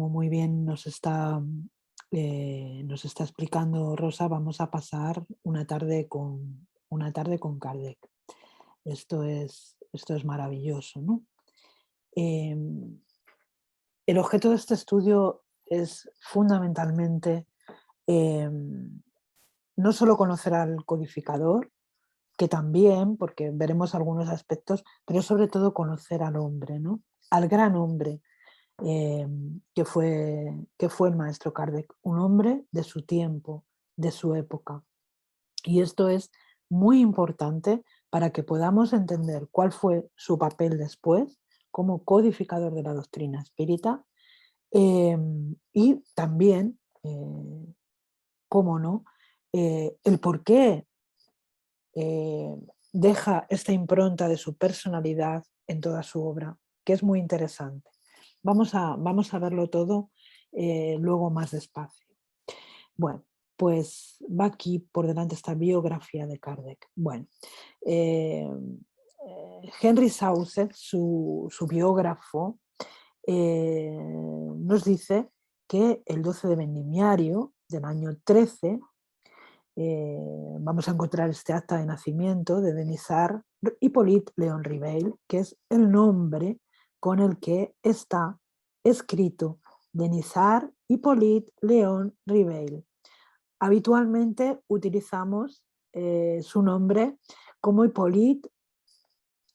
como muy bien nos está explicando Rosa, vamos a pasar una tarde con Kardec. Esto es maravilloso, ¿no? Em, el objeto de este estudio es fundamentalmente em, no solo conocer al codificador, que también, porque veremos algunos aspectos, pero sobre todo conocer al hombre, ¿no? Al gran hombre que fue el maestro Kardec, un hombre de su tiempo, de su época. Y esto es muy importante para que podamos entender cuál fue su papel después como codificador de la doctrina espírita y también, cómo no, el por qué eh, deja esta impronta de su personalidad en toda su obra, que es muy interesante. Vamos a verlo todo luego más despacio. Bueno, pues va aquí por delante esta biografía de Kardec. Bueno, eh, Henry Sauset, su biógrafo, nos dice que el 12 de Vendimiario del año 13 vamos a encontrar este acta de nacimiento de Denisard Hippolyte Léon Riveil, que es el nombre con el que está escrito Denisard Hippolyte Léon Riveil. Habitualmente utilizamos su nombre como Hippolyte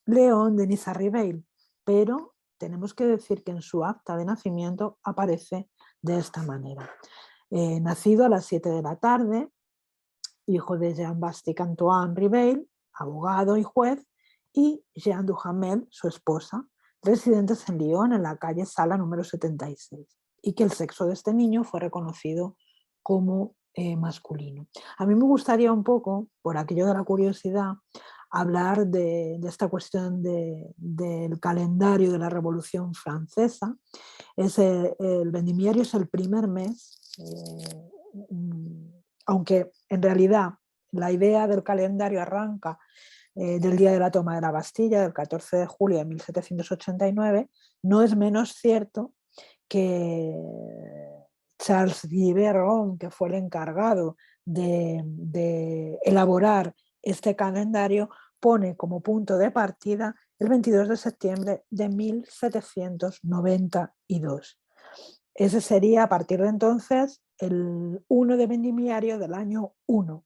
Léon Denisard Riveil, pero tenemos que decir que en su acta de nacimiento aparece de esta manera. Nacido a las 7 de la tarde, hijo de Jean-Baptiste Antoine Riveil, abogado y juez, y Jeanne Duhamel, su esposa, residentes en Lyon, en la calle Sala número 76, y que el sexo de este niño fue reconocido como masculino. A mí me gustaría un poco, por aquello de la curiosidad, hablar de esta cuestión del calendario de la Revolución Francesa. El vendimiario es el primer mes, aunque en realidad la idea del calendario arranca del día de la toma de la Bastilla, del 14 de julio de 1789, no es menos cierto que Charles Giberon, que fue el encargado de elaborar este calendario, pone como punto de partida el 22 de septiembre de 1792. Ese sería a partir de entonces el 1 de vendimiario del año 1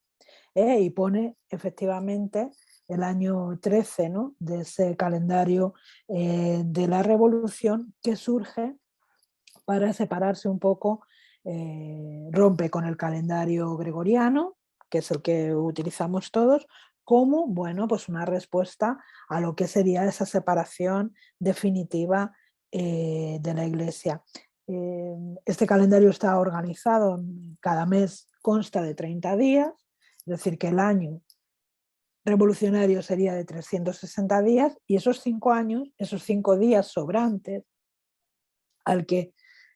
y pone efectivamente el año 13, ¿no?, de ese calendario de la Revolución que surge para separarse un poco, rompe con el calendario gregoriano, que es el que utilizamos todos, como bueno, pues una respuesta a lo que sería esa separación definitiva de la Iglesia. Este calendario está organizado, cada mes consta de 30 días, es decir, que el año revolucionario sería de 360 días y esos 5 años, esos 5 días sobrantes, al que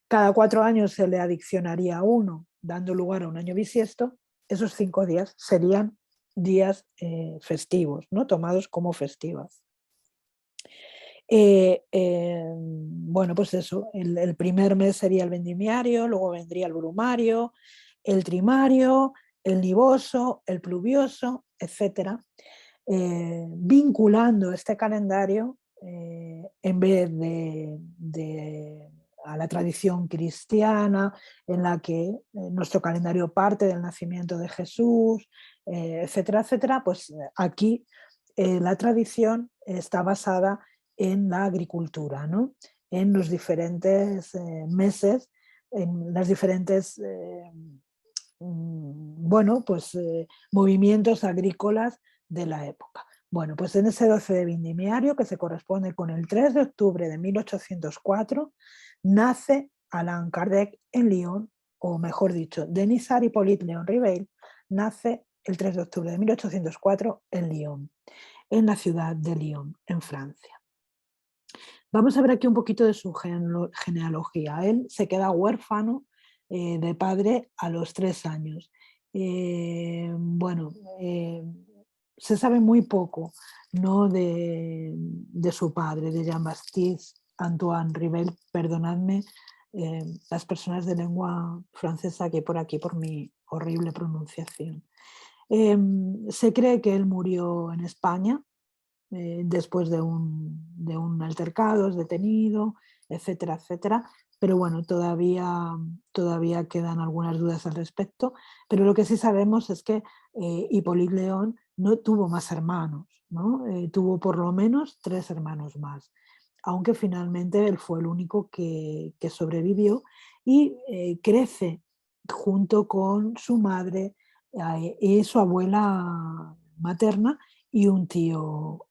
cada 4 años se le adicionaría uno, dando lugar a un año bisiesto, esos 5 días serían días festivos, ¿no?, tomados como festivos. Bueno, pues eso, el primer mes sería el vendimiario, luego vendría el brumario, el trimario, el nivoso, el pluvioso, etc. Vinculando este calendario en vez a la tradición cristiana, en la que nuestro calendario parte del nacimiento de Jesús, etcétera, etcétera, pues aquí la tradición está basada en la agricultura, ¿no?, en los diferentes meses, en las diferentes bueno, pues, movimientos agrícolas de la época. Bueno, pues en ese 12 de vendimiario, que se corresponde con el 3 de octubre de 1804, nace Allan Kardec en Lyon, o mejor dicho, Denisard Hippolyte Léon Riveil nace el 3 de octubre de 1804 en Lyon, en la ciudad de Lyon, en Francia. Vamos a ver aquí un poquito de su genealogía. Él se queda huérfano de padre a los 3 años. Bueno, se sabe muy poco, ¿no?, de su padre, de Jean-Baptiste Antoine Rivel, perdonadme las personas de lengua francesa que hay por aquí por mi horrible pronunciación. Se cree que él murió en España después de un altercado, es detenido, etcétera, etcétera. Pero bueno, todavía quedan algunas dudas al respecto. Pero lo que sí sabemos es que Hippolyte Léon no tuvo más hermanos, ¿no? Tuvo por lo menos 3 hermanos más, aunque finalmente él fue el único que sobrevivió y crece junto con su madre y su abuela materna y un tío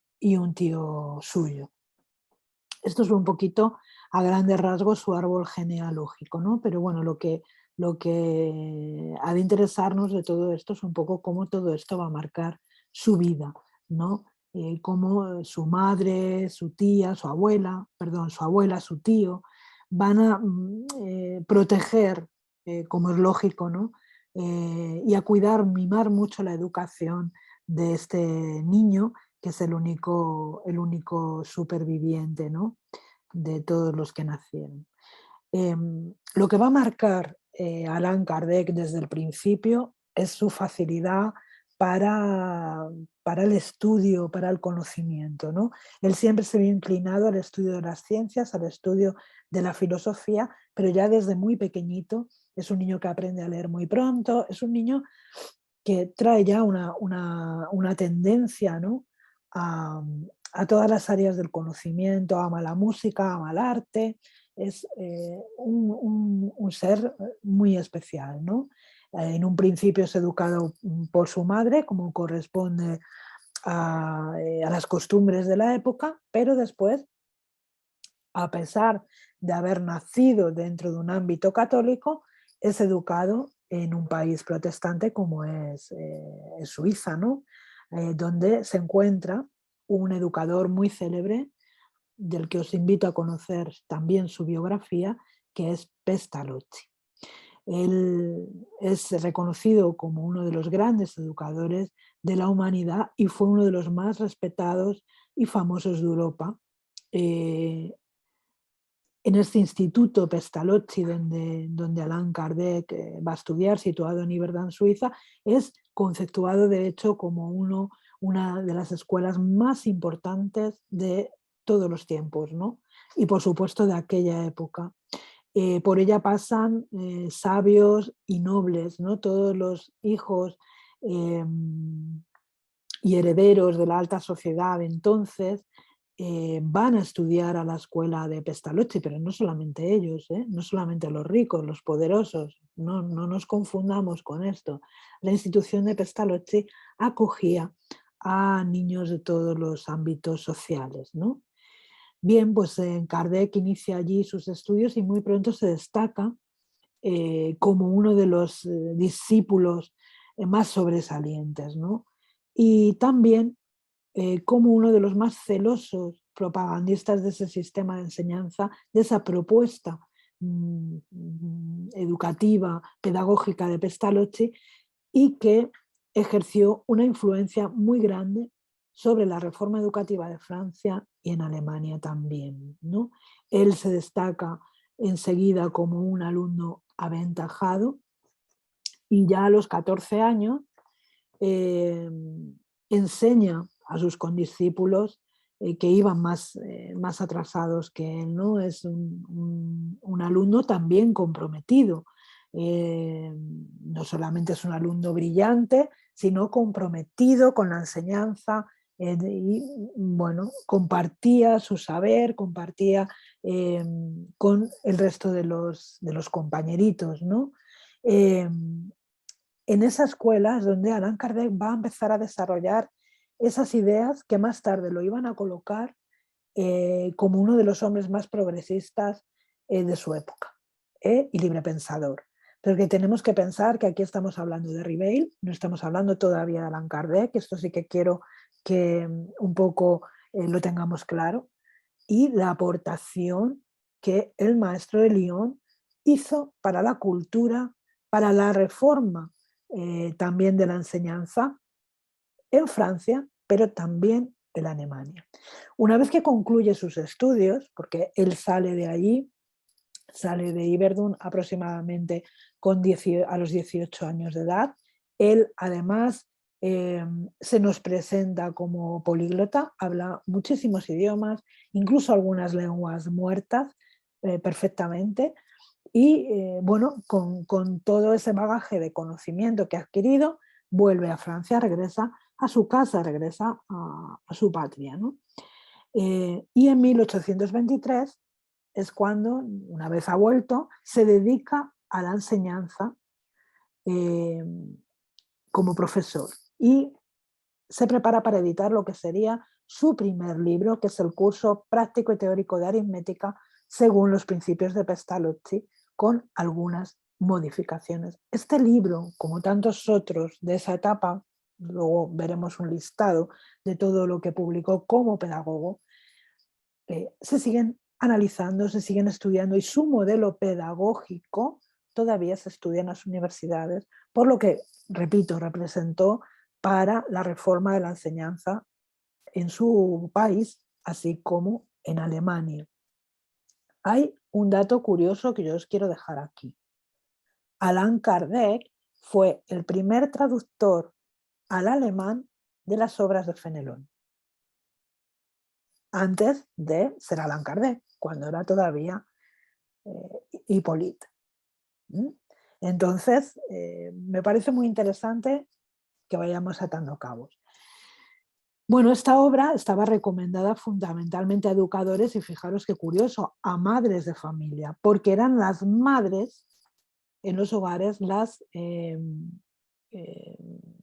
suyo. Esto es un poquito a grandes rasgos su árbol genealógico, ¿no? Pero bueno, lo que ha de interesarnos de todo esto es un poco cómo todo esto va a marcar su vida, ¿no? Cómo su madre, su tía, su abuela, perdón, su abuela, su tío, van a proteger, como es lógico, ¿no? Y a cuidar, mimar mucho la educación de este niño que es el único superviviente, ¿no? De todos los que nacieron. Lo que va a marcar Allan Kardec desde el principio es su facilidad para, para el estudio, para el conocimiento, ¿no? Él siempre se vio inclinado al estudio de las ciencias, al estudio de la filosofía, pero ya desde muy pequeñito es un niño que aprende a leer muy pronto, es un niño que trae ya una tendencia, ¿no? a, a todas las áreas del conocimiento, ama la música, ama el arte, es un ser muy especial, ¿no? En un principio es educado por su madre, como corresponde a las costumbres de la época, pero después, a pesar de haber nacido dentro de un ámbito católico, es educado en un país protestante como es Suiza, ¿no? Donde se encuentra un educador muy célebre, del que os invito a conocer también su biografía, que es Pestalozzi. Él es reconocido como uno de los grandes educadores de la humanidad y fue uno de los más respetados y famosos de Europa. Eh, en este instituto Pestalozzi, donde Allan Kardec va a estudiar, situado en Iverdun, Suiza, es conceptuado de hecho como una de las escuelas más importantes de todos los tiempos, ¿no? Y por supuesto de aquella época. Por ella pasan sabios y nobles, ¿no? Todos los hijos eh, y herederos de la alta sociedad entonces van a estudiar a la escuela de Pestalozzi, pero no solamente ellos, no solamente los ricos, los poderosos, no nos confundamos con esto. La institución de Pestalozzi acogía a niños de todos los ámbitos sociales, ¿no? Bien, pues Kardec inicia allí sus estudios y muy pronto se destaca como uno de los discípulos más sobresalientes, ¿no? Y también como uno de los más celosos propagandistas de ese sistema de enseñanza, de esa propuesta educativa, pedagógica de Pestalozzi, y que ejerció una influencia muy grande sobre la reforma educativa de Francia y en Alemania también, ¿no? Él se destaca enseguida como un alumno aventajado y ya a los 14 años enseña a sus condiscípulos que iban más atrasados que él, ¿no? Es un alumno también comprometido. No solamente es un alumno brillante, sino comprometido con la enseñanza y, bueno, compartía su saber, compartía con el resto de los compañeritos, ¿no? En esa escuela es donde Allan Kardec va a empezar a desarrollar esas ideas que más tarde lo iban a colocar como uno de los hombres más progresistas de su época y librepensador. Pero que tenemos que pensar que aquí estamos hablando de Ribeil, no estamos hablando todavía de Allan Kardec, esto sí que quiero que un poco lo tengamos claro, y la aportación que el maestro de Lyon hizo para la cultura, para la reforma también de la enseñanza en Francia, pero también en Alemania. Una vez que concluye sus estudios, porque él sale de allí sale de Yverdon aproximadamente a los 18 años de edad. Él además se nos presenta como políglota, habla muchísimos idiomas, incluso algunas lenguas muertas perfectamente. Y bueno, con todo ese bagaje de conocimiento que ha adquirido, vuelve a Francia, regresa a su casa, regresa a su patria, ¿no? Y en 1823 es cuando, una vez ha vuelto, se dedica a la enseñanza eh, como profesor y se prepara para editar lo que sería su primer libro, que es el curso práctico y teórico de aritmética según los principios de Pestalozzi, con algunas modificaciones. Este libro, como tantos otros de esa etapa, luego veremos un listado de todo lo que publicó como pedagogo, se siguen analizando, se siguen estudiando y su modelo pedagógico todavía se estudia en las universidades, por lo que, repito, representó para la reforma de la enseñanza en su país, así como en Alemania. Hay un dato curioso que yo os quiero dejar aquí. Allan Kardec fue el primer traductor al alemán de las obras de Fenelón, antes de ser Allan Kardec, cuando era todavía Hippolyte. Entonces, me parece muy interesante que vayamos atando cabos. Bueno, esta obra estaba recomendada fundamentalmente a educadores y fijaros qué curioso, a madres de familia, porque eran las madres en los hogares las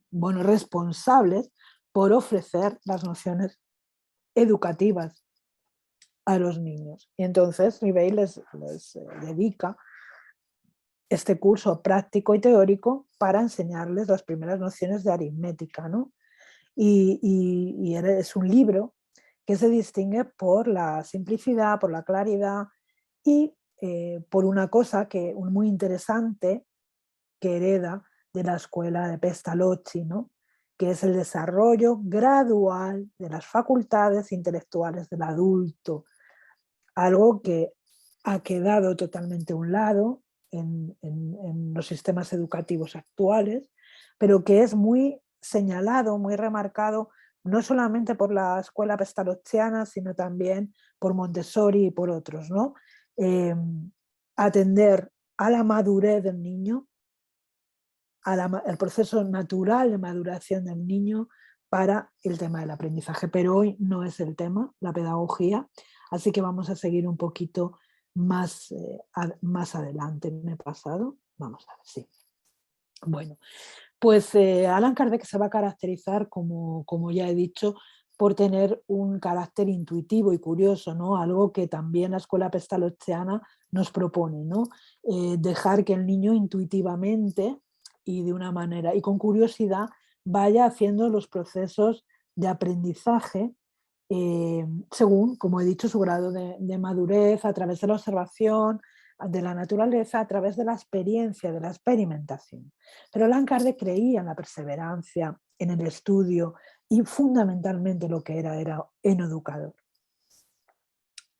bueno, responsables por ofrecer las nociones educativas a los niños. Y entonces Ribey les dedica este curso práctico y teórico para enseñarles las primeras nociones de aritmética, ¿no? Y es un libro que se distingue por la simplicidad, por la claridad y por una cosa que muy interesante que hereda de la escuela de Pestalozzi, ¿no? Que es el desarrollo gradual de las facultades intelectuales del adulto, algo que ha quedado totalmente a un lado en los sistemas educativos actuales, pero que es muy señalado, muy remarcado, no solamente por la escuela pestalozziana, sino también por Montessori y por otros, ¿no? Atender a la madurez del niño, al proceso natural de maduración del niño para el tema del aprendizaje. Pero hoy no es el tema, la pedagogía, así que vamos a seguir un poquito más, más adelante. ¿Me he pasado? Vamos a ver, sí. Bueno, pues Allan Kardec se va a caracterizar, como ya he dicho, por tener un carácter intuitivo y curioso, ¿no? Algo que también la escuela pestalozziana nos propone, ¿no? Dejar que el niño intuitivamente y de una manera y con curiosidad vaya haciendo los procesos de aprendizaje según, como he dicho, su grado de madurez, a través de la observación de la naturaleza, a través de la experiencia, de la experimentación. Pero Allan Kardec creía en la perseverancia, en el estudio y fundamentalmente lo que era en educador.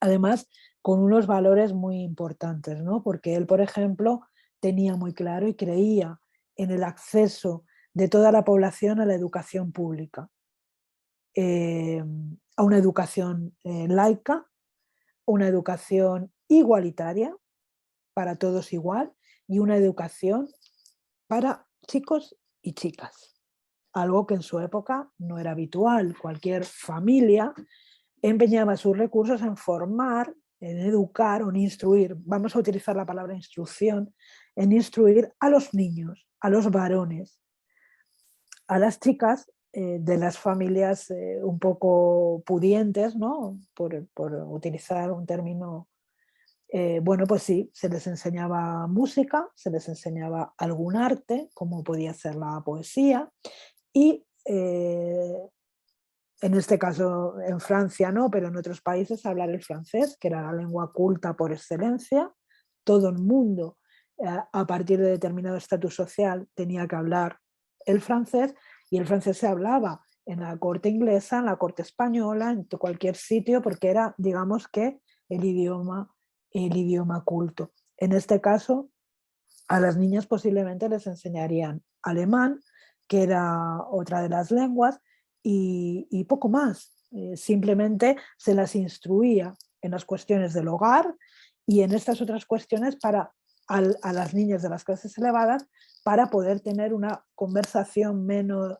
Además, con unos valores muy importantes, ¿no? Porque él, por ejemplo, tenía muy claro y creía en el acceso de toda la población a la educación pública, a una educación laica, una educación igualitaria, para todos igual, y una educación para chicos y chicas, algo que en su época no era habitual. Cualquier familia empeñaba sus recursos en formar, en educar o en instruir, vamos a utilizar la palabra instrucción, en instruir a los niños, a los varones. A las chicas de las familias un poco pudientes, ¿no? Por utilizar un término, bueno, pues sí, se les enseñaba música, se les enseñaba algún arte, como podía ser la poesía, y en este caso en Francia no, pero en otros países hablar el francés, que era la lengua culta por excelencia. Todo el mundo, a partir de determinado estatus social, tenía que hablar el francés, y el francés se hablaba en la corte inglesa, en la corte española, en cualquier sitio, porque era, digamos que, el idioma el idioma culto. En este caso, a las niñas posiblemente les enseñarían alemán, que era otra de las lenguas, y poco más. Simplemente se las instruía en las cuestiones del hogar y en estas otras cuestiones a las niñas de las clases elevadas para poder tener una conversación menos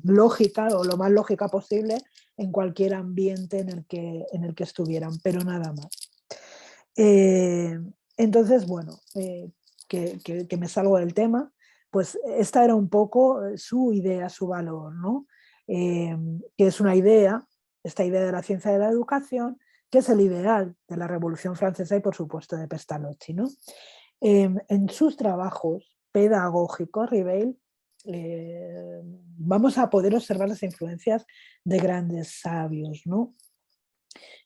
lógica o lo más lógica posible en cualquier ambiente en el que estuvieran, pero nada más. Entonces, bueno, que me salgo del tema, pues esta era un poco su idea, su valor, ¿no? Que es una idea, esta idea de la ciencia de la educación, que es el ideal de la Revolución Francesa y por supuesto de Pestalozzi, ¿no? En sus trabajos pedagógicos, Ribeil, vamos a poder observar las influencias de grandes sabios, ¿no?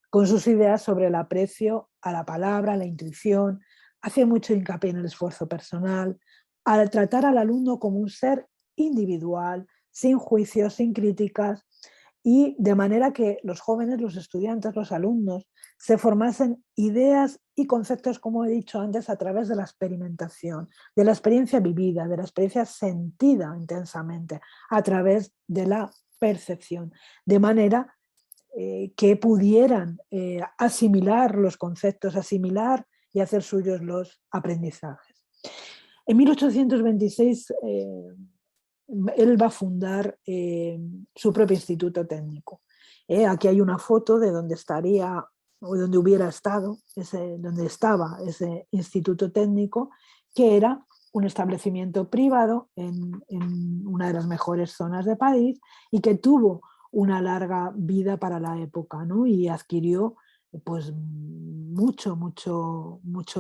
Con sus ideas sobre el aprecio a la palabra, a la intuición, hace mucho hincapié en el esfuerzo personal, al tratar al alumno como un ser individual, sin juicios, sin críticas, y de manera que los jóvenes, los estudiantes, los alumnos, se formasen ideas y conceptos, como he dicho antes, a través de la experimentación, de la experiencia vivida, de la experiencia sentida intensamente, a través de la percepción, de manera que pudieran asimilar los conceptos, asimilar y hacer suyos los aprendizajes. En 1826 él va a fundar su propio instituto técnico. Aquí hay una foto de donde estaría o donde hubiera estado, donde estaba ese instituto técnico, que era un establecimiento privado en una de las mejores zonas de París y que tuvo una larga vida para la época, ¿no? Y adquirió pues mucho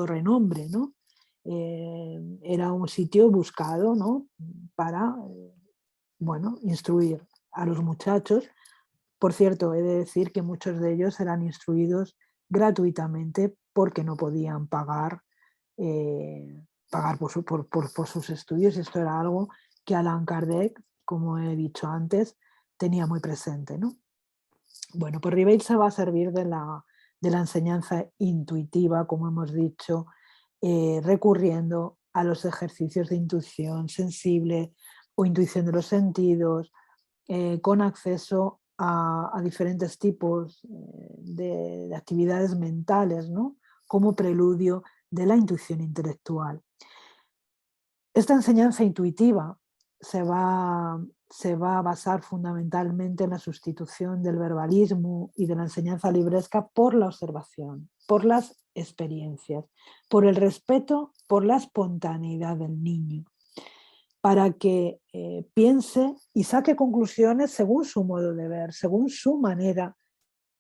renombre, ¿no? Era un sitio buscado, ¿no? Para, bueno, instruir a los muchachos. Por cierto, he de decir que muchos de ellos eran instruidos gratuitamente porque no podían pagar por sus estudios. Esto era algo que Allan Kardec, como he dicho antes, tenía muy presente, ¿no? Bueno, pues Ribeil se va a servir de la enseñanza intuitiva, como hemos dicho, recurriendo a los ejercicios de intuición sensible o intuición de los sentidos, con acceso a diferentes tipos de actividades mentales, ¿no? Como preludio de la intuición intelectual. Esta enseñanza intuitiva se va a basar fundamentalmente en la sustitución del verbalismo y de la enseñanza libresca por la observación, por las experiencias, por el respeto, por la espontaneidad del niño, para que piense y saque conclusiones según su modo de ver, según su manera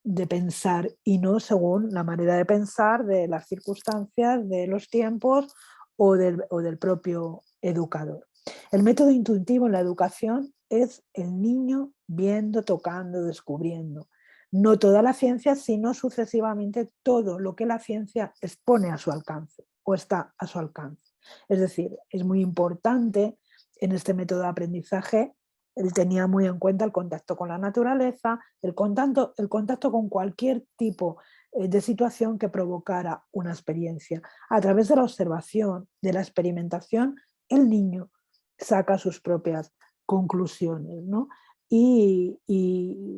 de pensar y no según la manera de pensar de las circunstancias, de los tiempos o del propio educador. El método intuitivo en la educación es el niño viendo, tocando, descubriendo. No toda la ciencia, sino sucesivamente todo lo que la ciencia expone a su alcance o está a su alcance. Es decir, es muy importante en este método de aprendizaje. Él tenía muy en cuenta el contacto con la naturaleza, el contacto con cualquier tipo de situación que provocara una experiencia. A través de la observación, de la experimentación, el niño saca sus propias conclusiones, ¿no? Y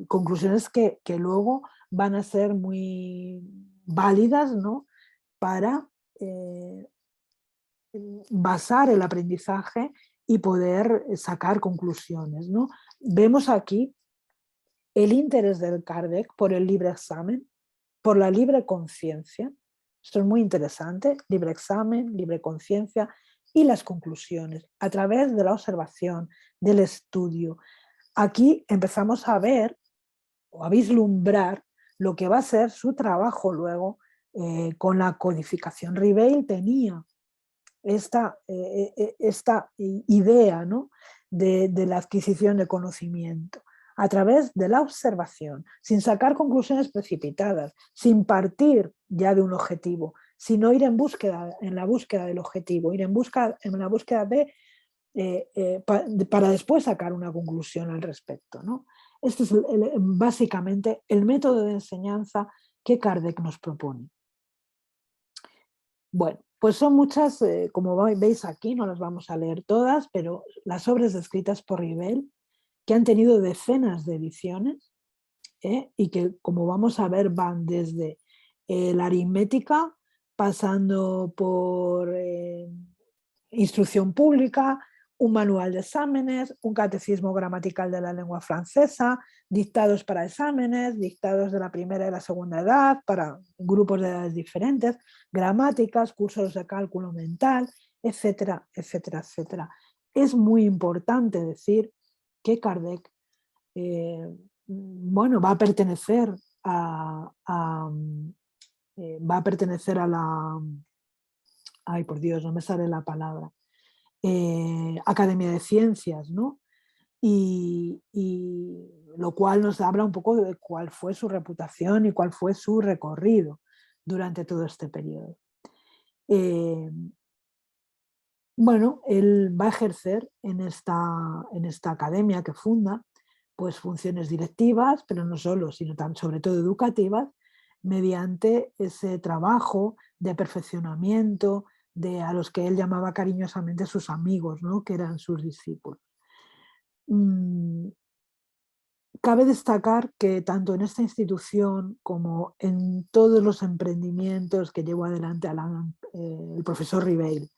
conclusiones que luego van a ser muy válidas, ¿no? Para basar el aprendizaje y poder sacar conclusiones, ¿no? Vemos aquí el interés del Kardec por el libre examen, por la libre conciencia. Esto es muy interesante, libre examen, libre conciencia y las conclusiones a través de la observación, del estudio. Aquí empezamos a ver o a vislumbrar lo que va a ser su trabajo luego con la codificación. Ribeil tenía esta idea, ¿no? de la adquisición de conocimiento a través de la observación, sin sacar conclusiones precipitadas, sin partir ya de un objetivo, sino ir en la búsqueda del objetivo, ir en la búsqueda para después sacar una conclusión al respecto, ¿no? Este es básicamente el método de enseñanza que Kardec nos propone. Bueno, pues son muchas, como veis aquí, no las vamos a leer todas, pero las obras escritas por Ribel, que han tenido decenas de ediciones, y que, como vamos a ver, van desde la aritmética, pasando por instrucción pública, un manual de exámenes, un catecismo gramatical de la lengua francesa, dictados para exámenes, dictados de la primera y la segunda edad, para grupos de edades diferentes, gramáticas, cursos de cálculo mental, etcétera, etcétera, etcétera. Es muy importante decir que Kardec bueno, va a pertenecer va a pertenecer a la, ay por Dios, no me sale la palabra, Academia de Ciencias, ¿no? Y lo cual nos habla un poco de cuál fue su reputación y cuál fue su recorrido durante todo este periodo. Bueno, él va a ejercer en esta academia que funda pues funciones directivas, pero no solo, sino también, sobre todo educativas, mediante ese trabajo de perfeccionamiento a los que él llamaba cariñosamente sus amigos, ¿no? Que eran sus discípulos. Cabe destacar que tanto en esta institución como en todos los emprendimientos que llevó adelante el profesor Ribeil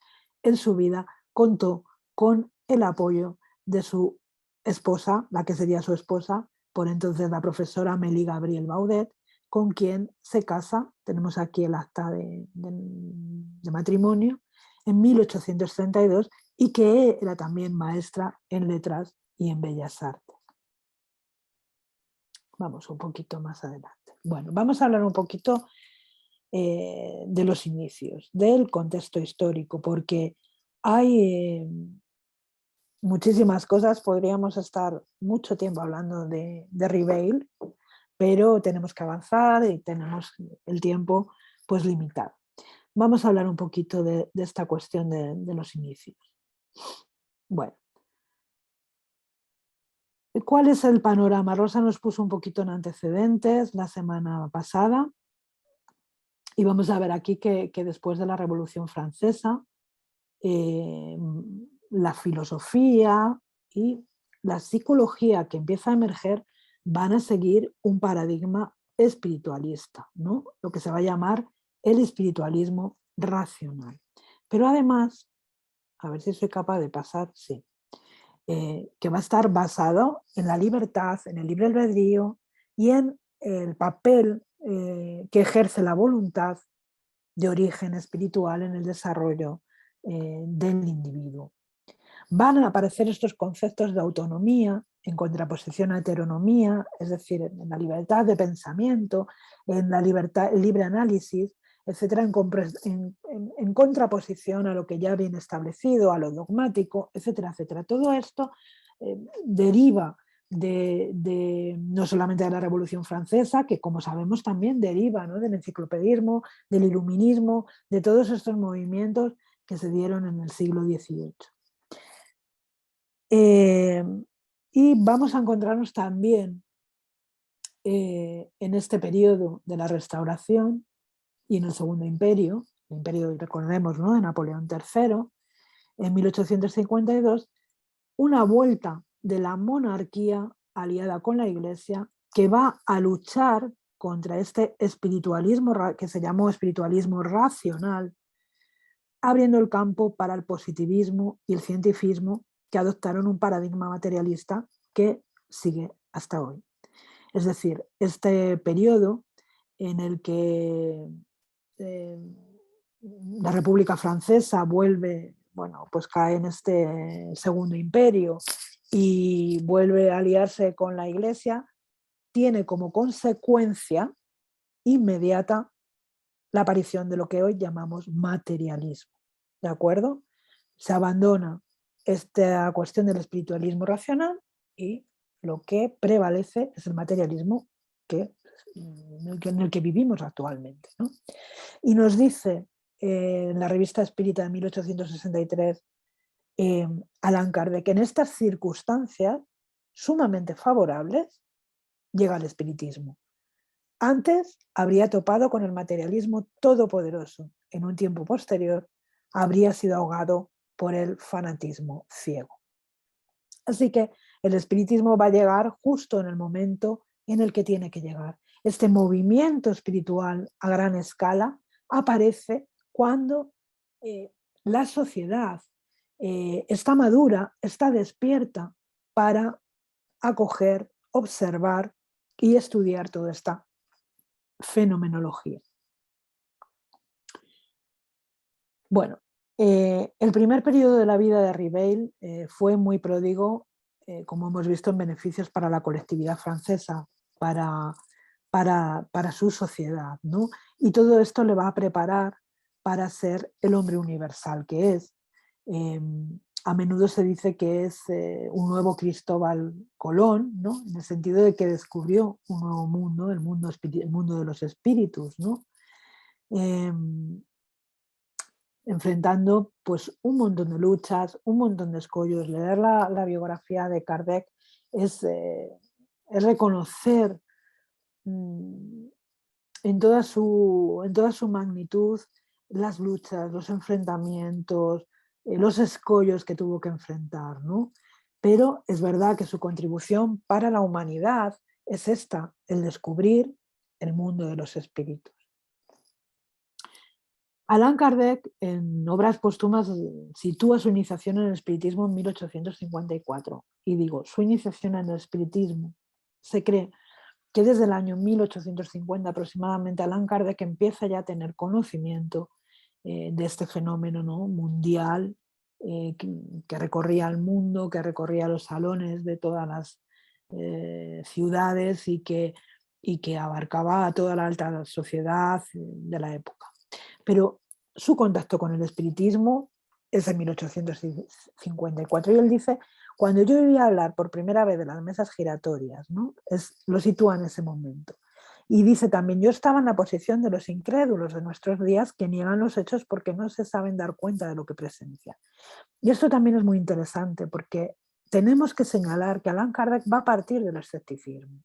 en su vida, contó con el apoyo de su esposa, la que sería su esposa, por entonces la profesora Amélie Gabriel Baudet, con quien se casa, tenemos aquí el acta de matrimonio, en 1832, y que era también maestra en letras y en bellas artes. Vamos un poquito más adelante. Bueno, vamos a hablar un poquito de los inicios, del contexto histórico, porque hay muchísimas cosas, podríamos estar mucho tiempo hablando de Ribeil, pero tenemos que avanzar y tenemos el tiempo pues limitado. Vamos a hablar un poquito de esta cuestión de los inicios. Bueno, ¿cuál es el panorama? Rosa nos puso un poquito en antecedentes la semana pasada. Y vamos a ver aquí que después de la Revolución Francesa, la filosofía y la psicología que empieza a emerger van a seguir un paradigma espiritualista, ¿no? Lo que se va a llamar el espiritualismo racional. Pero además, a ver si soy capaz de pasar, sí, que va a estar basado en la libertad, en el libre albedrío y en el papel que ejerce la voluntad de origen espiritual en el desarrollo del individuo. Van a aparecer estos conceptos de autonomía en contraposición a heteronomía, es decir, en la libertad de pensamiento, en la libertad, el libre análisis, etcétera, en contraposición a lo que ya viene establecido, a lo dogmático, etcétera, etcétera. Todo esto deriva no solamente de la Revolución Francesa, que como sabemos también deriva, ¿no?, del enciclopedismo, del iluminismo, de todos estos movimientos que se dieron en el siglo XVIII. Y vamos a encontrarnos también en este periodo de la Restauración y en el Segundo Imperio, el imperio, recordemos, ¿no?, de Napoleón III, en 1852, una vuelta de la monarquía aliada con la Iglesia que va a luchar contra este espiritualismo que se llamó espiritualismo racional, abriendo el campo para el positivismo y el cientifismo, que adoptaron un paradigma materialista que sigue hasta hoy. Es decir, este periodo en el que la República Francesa vuelve, bueno, pues cae en este Segundo Imperio y vuelve a aliarse con la Iglesia, tiene como consecuencia inmediata la aparición de lo que hoy llamamos materialismo. ¿De acuerdo? Se abandona esta cuestión del espiritualismo racional y lo que prevalece es el materialismo en el que vivimos actualmente, ¿no? Y nos dice en la Revista Espírita de 1863 Allan Kardec que en estas circunstancias sumamente favorables llega el espiritismo. Antes habría topado con el materialismo todopoderoso. En un tiempo posterior habría sido ahogado por el fanatismo ciego. Así que el espiritismo va a llegar justo en el momento en el que tiene que llegar. Este movimiento espiritual a gran escala aparece cuando la sociedad está madura, está despierta para acoger, observar y estudiar toda esta fenomenología. Bueno, el primer periodo de la vida de Ribeil fue muy pródigo, como hemos visto, en beneficios para la colectividad francesa, para su sociedad, ¿no? Y todo esto le va a preparar para ser el hombre universal que es. A menudo se dice que es un nuevo Cristóbal Colón, ¿no? En el sentido de que descubrió un nuevo mundo, el mundo de los espíritus, ¿no? Enfrentando pues un montón de luchas, un montón de escollos. Leer la biografía de Kardec es reconocer en toda su magnitud las luchas, los enfrentamientos, los escollos que tuvo que enfrentar, ¿no? Pero es verdad que su contribución para la humanidad es esta, el descubrir el mundo de los espíritus. Allan Kardec, en obras póstumas, sitúa su iniciación en el espiritismo en 1854. Y digo, su iniciación en el espiritismo. Se cree que desde el año 1850 aproximadamente Allan Kardec empieza ya a tener conocimiento de este fenómeno, ¿no?, mundial, que recorría el mundo, que recorría los salones de todas las ciudades y que abarcaba a toda la alta sociedad de la época. Pero su contacto con el espiritismo es en 1854 y él dice, cuando yo oí hablar por primera vez de las mesas giratorias, ¿no? Lo sitúa en ese momento. Y dice también, yo estaba en la posición de los incrédulos de nuestros días que niegan los hechos porque no se saben dar cuenta de lo que presencian. Y esto también es muy interesante porque tenemos que señalar que Allan Kardec va a partir del escepticismo,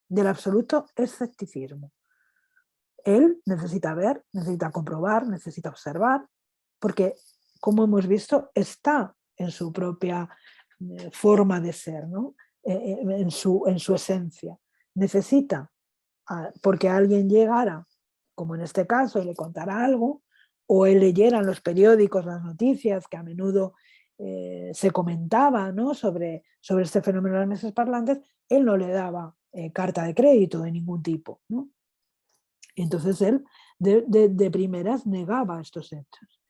del absoluto escepticismo. Él necesita ver, necesita comprobar, necesita observar, porque, como hemos visto, está en su propia forma de ser, ¿no? En su esencia. Necesita, porque alguien llegara, como en este caso, y le contara algo, o él leyera en los periódicos las noticias que a menudo se comentaba, ¿no?, sobre este fenómeno de las mesas parlantes, él no le daba carta de crédito de ningún tipo, ¿no? Entonces él de primeras negaba estos hechos.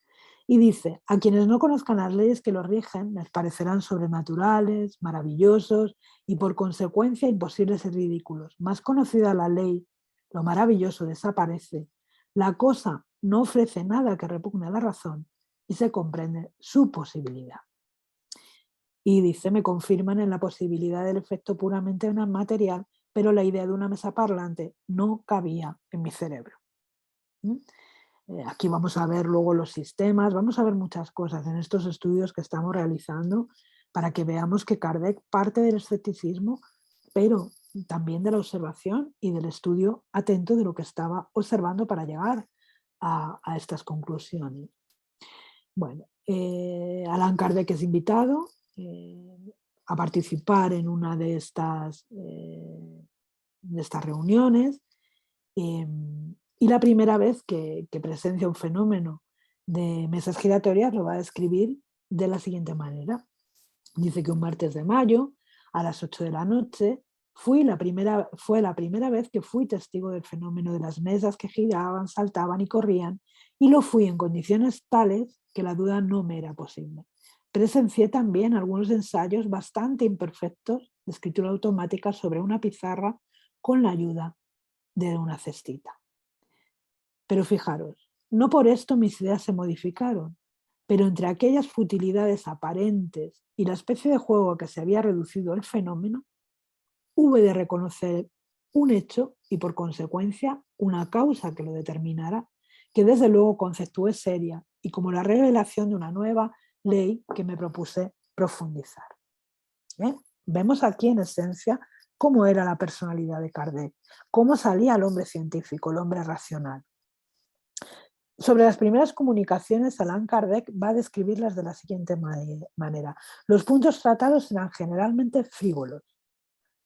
Y dice, a quienes no conozcan las leyes que los rigen les parecerán sobrenaturales, maravillosos y por consecuencia imposibles y ridículos. Más conocida la ley, lo maravilloso desaparece, la cosa no ofrece nada que repugne a la razón y se comprende su posibilidad. Y dice, me confirman en la posibilidad del efecto puramente material, pero la idea de una mesa parlante no cabía en mi cerebro. Aquí vamos a ver luego los sistemas, vamos a ver muchas cosas en estos estudios que estamos realizando para que veamos que Kardec parte del escepticismo, pero también de la observación y del estudio atento de lo que estaba observando para llegar a estas conclusiones. Bueno, Allan Kardec es invitado a participar en una de estas reuniones. Y la primera vez que presencia un fenómeno de mesas giratorias lo va a describir de la siguiente manera. Dice que un martes de mayo, a las 8 de la noche, fue la primera vez que fui testigo del fenómeno de las mesas que giraban, saltaban y corrían, y lo fui en condiciones tales que la duda no me era posible. Presencié también algunos ensayos bastante imperfectos de escritura automática sobre una pizarra con la ayuda de una cestita. Pero fijaros, no por esto mis ideas se modificaron, pero entre aquellas futilidades aparentes y la especie de juego a que se había reducido el fenómeno, hube de reconocer un hecho y por consecuencia una causa que lo determinara, que desde luego conceptué seria y como la revelación de una nueva ley que me propuse profundizar. Vemos aquí en esencia cómo era la personalidad de Kardec, cómo salía el hombre científico, el hombre racional. Sobre las primeras comunicaciones, Allan Kardec va a describirlas de la siguiente manera. Los puntos tratados eran generalmente frívolos.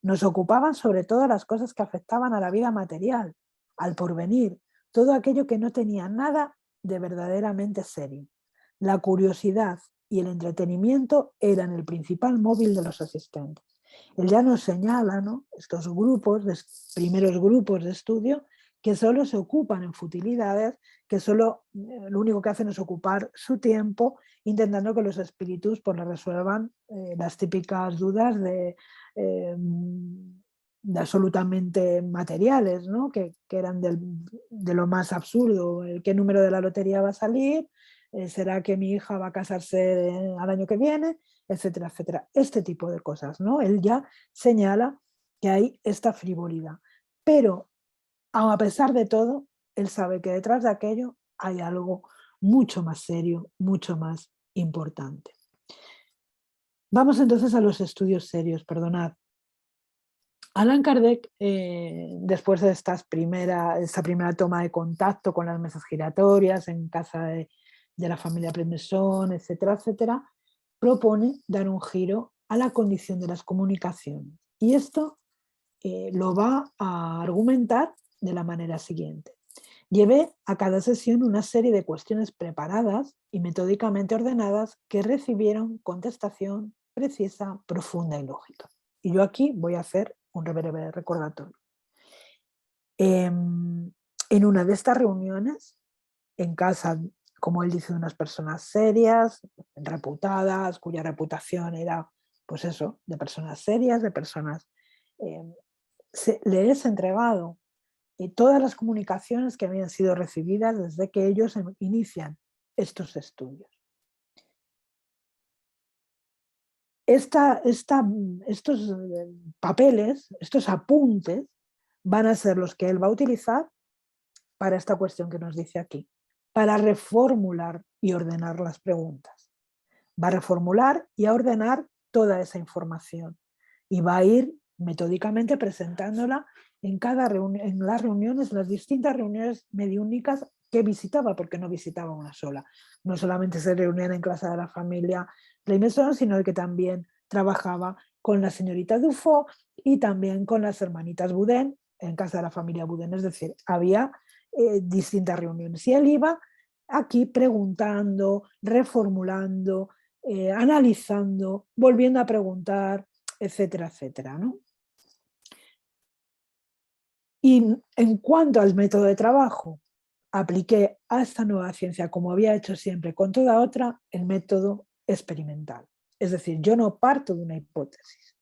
Nos ocupaban sobre todo las cosas que afectaban a la vida material, al porvenir, todo aquello que no tenía nada de verdaderamente serio. La curiosidad y el entretenimiento eran el principal móvil de los asistentes. Él ya nos señala, ¿no?, estos primeros grupos de estudio que solo se ocupan en futilidades, que solo lo único que hacen es ocupar su tiempo intentando que los espíritus pues, les resuelvan las típicas dudas de absolutamente materiales, ¿no? que eran de lo más absurdo. ¿Qué número de la lotería va a salir? ¿Será que mi hija va a casarse al año que viene? Etcétera, etcétera. Este tipo de cosas, ¿no? Él ya señala que hay esta frivolidad. Pero, a pesar de todo, él sabe que detrás de aquello hay algo mucho más serio, mucho más importante. Vamos entonces a los estudios serios, perdonad. Allan Kardec, después de esta primera toma de contacto con las mesas giratorias en casa de la familia Premesón, etcétera, etcétera, propone dar un giro a la condición de las comunicaciones. Y esto lo va a argumentar de la manera siguiente. Llevé a cada sesión una serie de cuestiones preparadas y metódicamente ordenadas que recibieron contestación precisa, profunda y lógica. Y yo aquí voy a hacer un breve recordatorio. En una de estas reuniones, en casa, como él dice, de unas personas serias, reputadas, cuya reputación era, pues eso, de personas serias, de personas... le es entregado todas las comunicaciones que habían sido recibidas desde que ellos inician estos estudios. Estos papeles, estos apuntes, van a ser los que él va a utilizar para esta cuestión que nos dice aquí, para reformular y ordenar las preguntas. Va a reformular y a ordenar toda esa información y va a ir metódicamente presentándola en las reuniones, las distintas reuniones mediúnicas que visitaba, porque no visitaba una sola. No solamente se reunían en casa de la familia Premesón, sino que también trabajaba con la señorita Dufault y también con las hermanitas Boudin en casa de la familia Boudin. Es decir, había distintas reuniones y él iba aquí preguntando, reformulando, analizando, volviendo a preguntar, etcétera, etcétera, ¿no? Y en cuanto al método de trabajo, apliqué a esta nueva ciencia, como había hecho siempre con toda otra, el método experimental. Es decir, yo no parto de una hipótesis.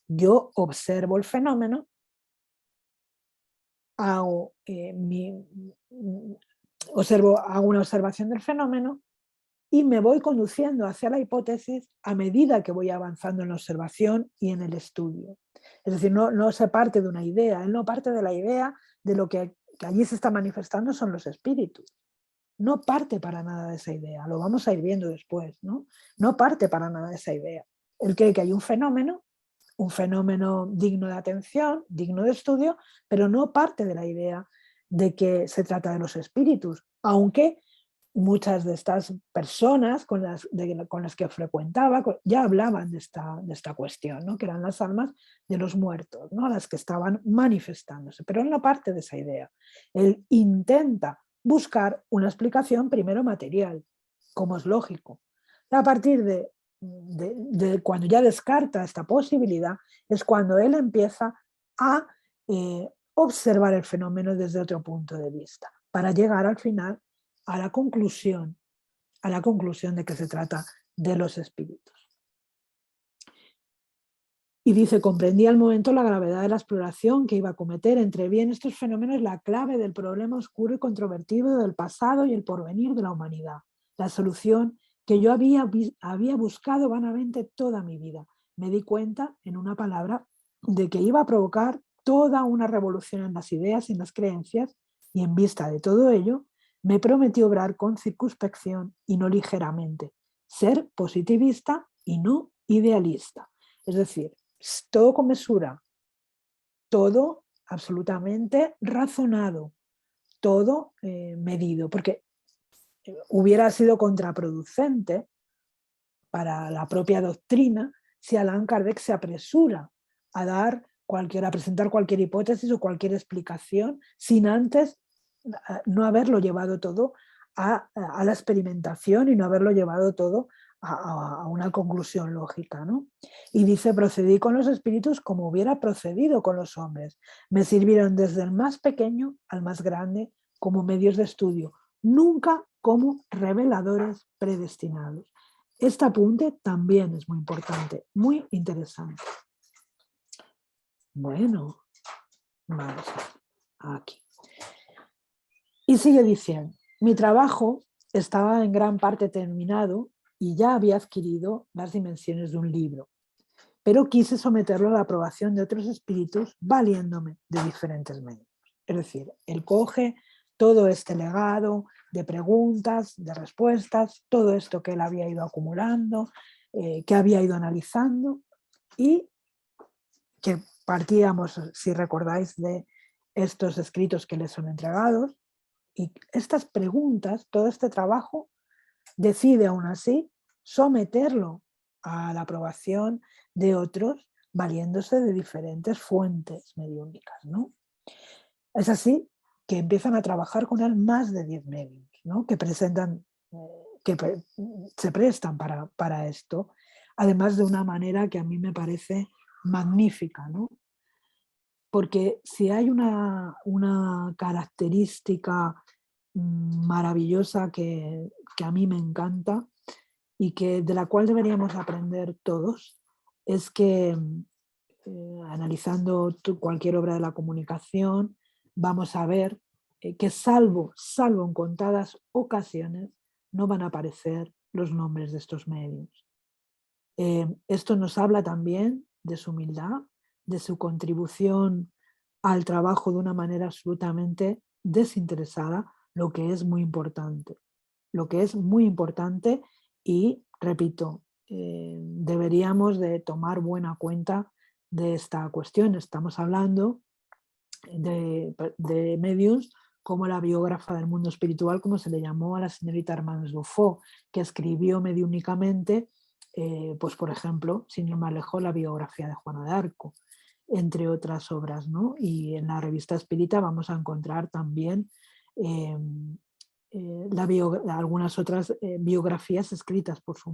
Yo observo el fenómeno, hago una observación del fenómeno y me voy conduciendo hacia la hipótesis a medida que voy avanzando en la observación y en el estudio. Es decir, no se parte de una idea, él no parte de la idea de lo que allí se está manifestando son los espíritus. No parte para nada de esa idea, lo vamos a ir viendo después, ¿no? No parte para nada de esa idea. Él cree que hay un fenómeno digno de atención, digno de estudio, pero no parte de la idea de que se trata de los espíritus, aunque muchas de estas personas con las que frecuentaba ya hablaban de esta cuestión, ¿no? Que eran las almas de los muertos, ¿no? Las que estaban manifestándose, pero él no parte de esa idea. Él intenta buscar una explicación primero material, como es lógico. A partir de cuando ya descarta esta posibilidad, es cuando él empieza a observar el fenómeno desde otro punto de vista, para llegar al final a la conclusión de que se trata de los espíritus. Y dice, comprendía al momento la gravedad de la exploración que iba a cometer, entreví en estos fenómenos la clave del problema oscuro y controvertido del pasado y el porvenir de la humanidad, la solución que yo había buscado vanamente toda mi vida. Me di cuenta, en una palabra, de que iba a provocar toda una revolución en las ideas y en las creencias, y en vista de todo ello, me prometí obrar con circunspección y no ligeramente, ser positivista y no idealista. Es decir, todo con mesura, todo absolutamente razonado, todo medido, porque hubiera sido contraproducente para la propia doctrina si Allan Kardec se apresura a presentar cualquier hipótesis o cualquier explicación sin antes no haberlo llevado todo a la experimentación y no haberlo llevado todo a una conclusión lógica, ¿no? Y dice, procedí con los espíritus como hubiera procedido con los hombres. Me sirvieron desde el más pequeño al más grande como medios de estudio, nunca como reveladores predestinados. Este apunte también es muy importante, muy interesante. Bueno, vamos aquí. Y sigue diciendo, mi trabajo estaba en gran parte terminado y ya había adquirido las dimensiones de un libro, pero quise someterlo a la aprobación de otros espíritus valiéndome de diferentes medios. Es decir, él coge todo este legado de preguntas, de respuestas, todo esto que él había ido acumulando, que había ido analizando y que partíamos, si recordáis, de estos escritos que les son entregados. Y estas preguntas, todo este trabajo, decide aún así someterlo a la aprobación de otros valiéndose de diferentes fuentes mediúnicas, ¿no? Es así que empiezan a trabajar con él más de 10 medios, ¿no? Que presentan, se prestan para esto, además de una manera que a mí me parece magnífica, ¿no? Porque si hay una característica maravillosa que a mí me encanta y de la cual deberíamos aprender todos, es que analizando cualquier obra de la comunicación, vamos a ver que salvo en contadas ocasiones, no van a aparecer los nombres de estos medios. Esto nos habla también de su humildad, de su contribución al trabajo de una manera absolutamente desinteresada, lo que es muy importante. Lo que es muy importante y, repito, deberíamos de tomar buena cuenta de esta cuestión. Estamos hablando de mediums como la biógrafa del mundo espiritual, como se le llamó a la señorita Hermans Dufault, que escribió mediúnicamente, pues por ejemplo, sin ir más lejos, la biografía de Juana de Arco, entre otras obras, ¿no? Y en la revista Espírita vamos a encontrar también algunas otras biografías escritas por su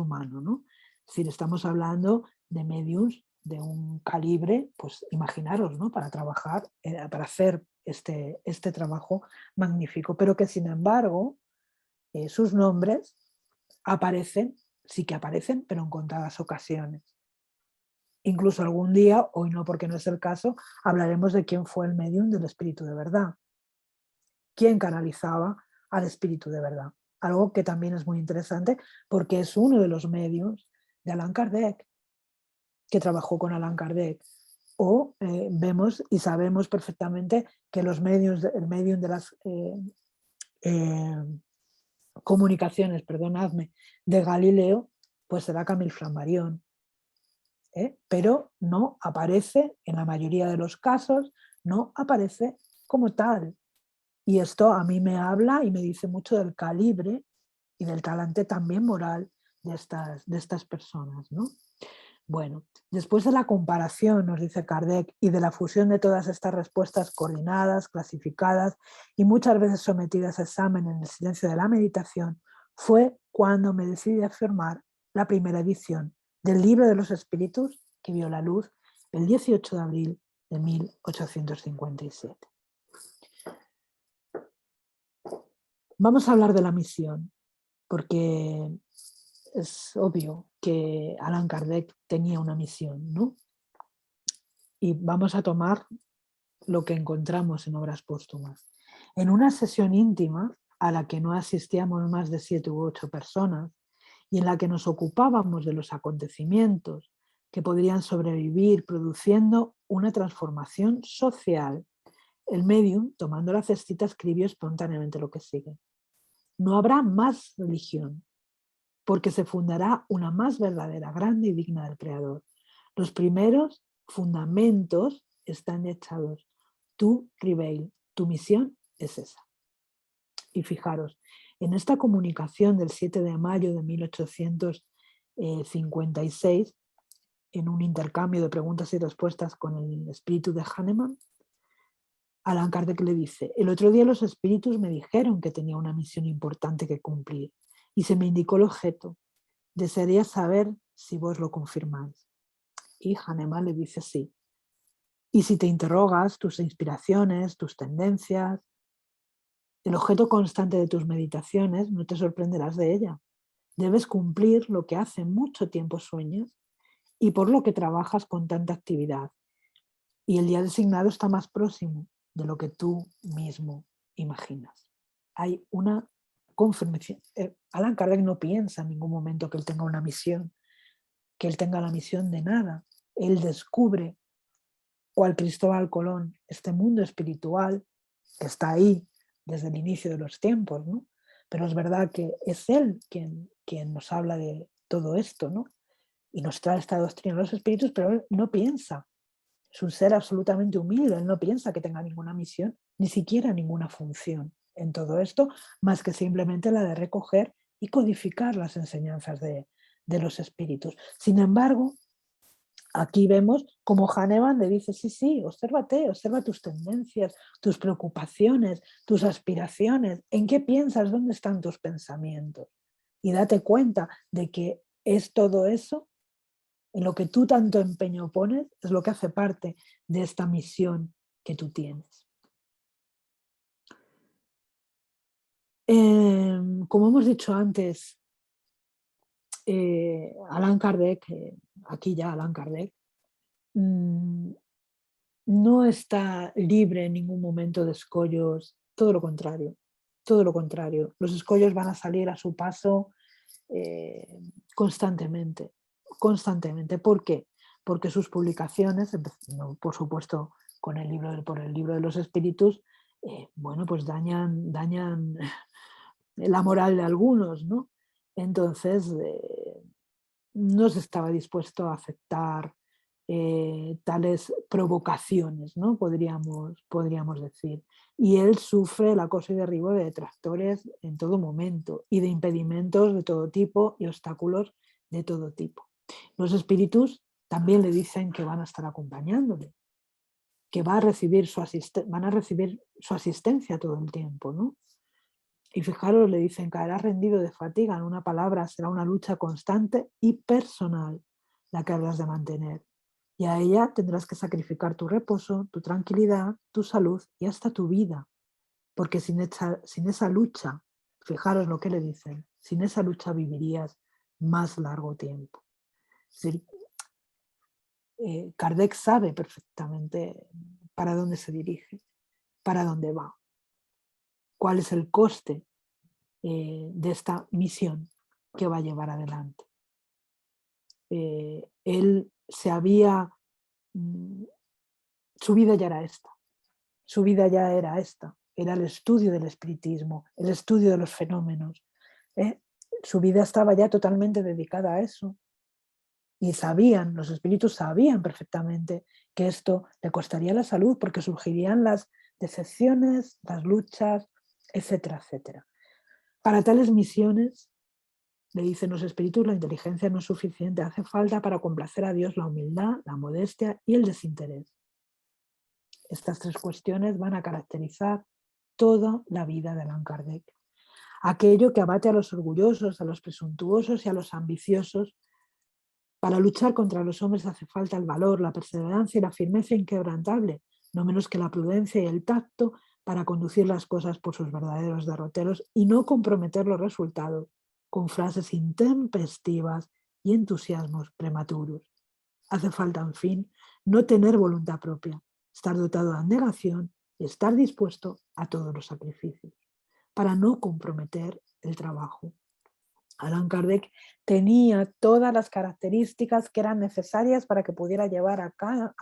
mano, ¿no? Es decir, estamos hablando de mediums de un calibre, pues imaginaros, ¿no? Para trabajar, para hacer este trabajo magnífico, pero que sin embargo sus nombres aparecen, sí que aparecen, pero en contadas ocasiones. Incluso algún día, hoy no porque no es el caso, hablaremos de quién fue el medium del espíritu de verdad. ¿Quién canalizaba al espíritu de verdad? Algo que también es muy interesante porque es uno de los medios de Allan Kardec, que trabajó con Allan Kardec. O vemos y sabemos perfectamente que el medium de las comunicaciones, perdonadme, de Galileo, pues será Camille Flammarion. Pero no aparece, en la mayoría de los casos, no aparece como tal. Y esto a mí me habla y me dice mucho del calibre y del talante también moral de estas personas, ¿no? Bueno, después de la comparación, nos dice Kardec, y de la fusión de todas estas respuestas coordinadas, clasificadas y muchas veces sometidas a examen en el silencio de la meditación, fue cuando me decidí a firmar la primera edición del Libro de los Espíritus, que vio la luz el 18 de abril de 1857. Vamos a hablar de la misión, porque es obvio que Allan Kardec tenía una misión, ¿no? Y vamos a tomar lo que encontramos en Obras Póstumas. En una sesión íntima, a la que no asistíamos más de 7 u 8 personas, y en la que nos ocupábamos de los acontecimientos que podrían sobrevivir produciendo una transformación social, el medium, tomando la cestita, escribió espontáneamente lo que sigue. No habrá más religión, porque se fundará una más verdadera, grande y digna del Creador. Los primeros fundamentos están echados. Tú, Ribeil, tu misión es esa. Y fijaros, en esta comunicación del 7 de mayo de 1856, en un intercambio de preguntas y respuestas con el espíritu de Hahnemann, Allan Kardec le dice: el otro día los espíritus me dijeron que tenía una misión importante que cumplir y se me indicó el objeto. Desearía saber si vos lo confirmáis. Y Hahnemann le dice: sí. Y si te interrogas tus inspiraciones, tus tendencias, el objeto constante de tus meditaciones, no te sorprenderás de ella. Debes cumplir lo que hace mucho tiempo sueñas y por lo que trabajas con tanta actividad. Y el día designado está más próximo de lo que tú mismo imaginas. Hay una confirmación. Allan Kardec no piensa en ningún momento que él tenga una misión, que él tenga la misión de nada. Él descubre, cual Cristóbal Colón, este mundo espiritual que está ahí desde el inicio de los tiempos, ¿no? Pero es verdad que es él quien nos habla de todo esto, ¿no? Y nos trae esta doctrina de los espíritus, pero él no piensa. Es un ser absolutamente humilde, él no piensa que tenga ninguna misión, ni siquiera ninguna función en todo esto, más que simplemente la de recoger y codificar las enseñanzas de los espíritus. Sin embargo, aquí vemos como Hahnemann le dice: sí, sí, obsérvate, observa tus tendencias, tus preocupaciones, tus aspiraciones, en qué piensas, dónde están tus pensamientos. Y date cuenta de que es todo eso, en lo que tú tanto empeño pones, es lo que hace parte de esta misión que tú tienes. Como hemos dicho antes, Allan Kardec, aquí ya Allan Kardec, no está libre en ningún momento de escollos, todo lo contrario, todo lo contrario. Los escollos van a salir a su paso constantemente, constantemente. ¿Por qué? Porque sus publicaciones, por supuesto por el libro de los espíritus, bueno, pues dañan la moral de algunos, ¿no? Entonces, no se estaba dispuesto a aceptar tales provocaciones, ¿no? Podríamos decir. Y él sufre el acoso y derribo de detractores en todo momento y de impedimentos de todo tipo y obstáculos de todo tipo. Los espíritus también le dicen que van a estar acompañándole, que van a recibir su asistencia todo el tiempo, ¿no? Y fijaros, le dicen: caerás rendido de fatiga, en una palabra, será una lucha constante y personal la que habrás de mantener. Y a ella tendrás que sacrificar tu reposo, tu tranquilidad, tu salud y hasta tu vida. Porque sin esa lucha, fijaros lo que le dicen, sin esa lucha vivirías más largo tiempo. Es decir, Kardec sabe perfectamente para dónde se dirige, para dónde va, cuál es el coste de esta misión que va a llevar adelante. Él se había... su vida ya era esta. Su vida ya era esta. Era el estudio del espiritismo, el estudio de los fenómenos. Su vida estaba ya totalmente dedicada a eso. Y sabían, los espíritus sabían perfectamente que esto le costaría la salud porque surgirían las decepciones, las luchas, etcétera, etcétera. Para tales misiones, le dicen los espíritus, la inteligencia no es suficiente, hace falta para complacer a Dios la humildad, la modestia y el desinterés. Estas tres cuestiones van a caracterizar toda la vida de Allan Kardec. Aquello que abate a los orgullosos, a los presuntuosos y a los ambiciosos. Para luchar contra los hombres hace falta el valor, la perseverancia y la firmeza inquebrantable, no menos que la prudencia y el tacto para conducir las cosas por sus verdaderos derroteros y no comprometer los resultados con frases intempestivas y entusiasmos prematuros. Hace falta, en fin, no tener voluntad propia, estar dotado de abnegación y estar dispuesto a todos los sacrificios, para no comprometer el trabajo. Allan Kardec tenía todas las características que eran necesarias para que pudiera llevar a